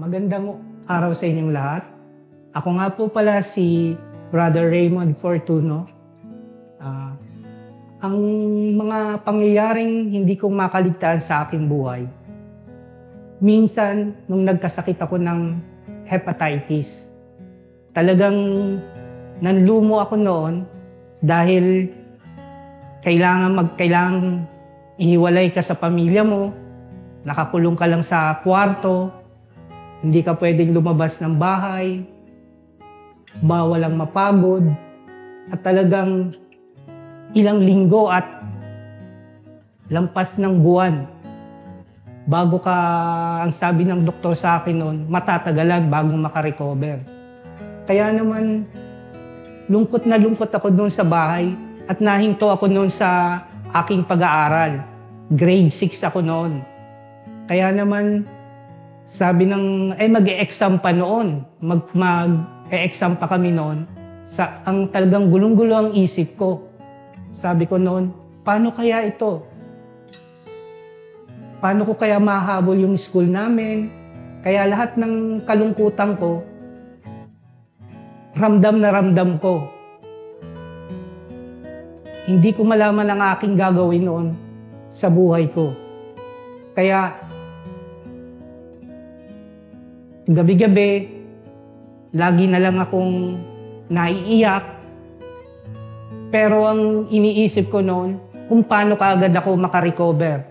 Magandang araw sa inyong lahat. Ako nga po pala si Brother Raymond Fortuno. Ang mga pangyayaring hindi ko makaligtaan sa aking buhay. Minsan, nung nagkasakit ako ng hepatitis, talagang nanlumo ako noon dahil kailangan ihiwalay ka sa pamilya mo, nakakulong ka lang sa kwarto, hindi ka pwedeng lumabas ng bahay, bawal ang mapagod, at talagang ilang linggo at lampas ng buwan bago ka, ang sabi ng doktor sa akin noon, matatagalan bago makarecover. Kaya naman, lungkot na lungkot ako doon sa bahay at nahinto ako noon sa aking pag-aaral. Grade 6 ako noon. Kaya naman, sabi ng, mag-e-exam pa noon. Mag-e-exam pa kami noon. Ang talagang gulong-gulo ang isip ko. Sabi ko noon, paano kaya ito? Paano ko kaya mahabol yung school namin? Kaya lahat ng kalungkutan ko, ramdam na ramdam ko. Hindi ko malaman ang aking gagawin noon sa buhay ko. Kaya, gabi-gabi, lagi na lang akong naiiyak. Pero ang iniisip ko noon, kung paano kaagad ako makarecover.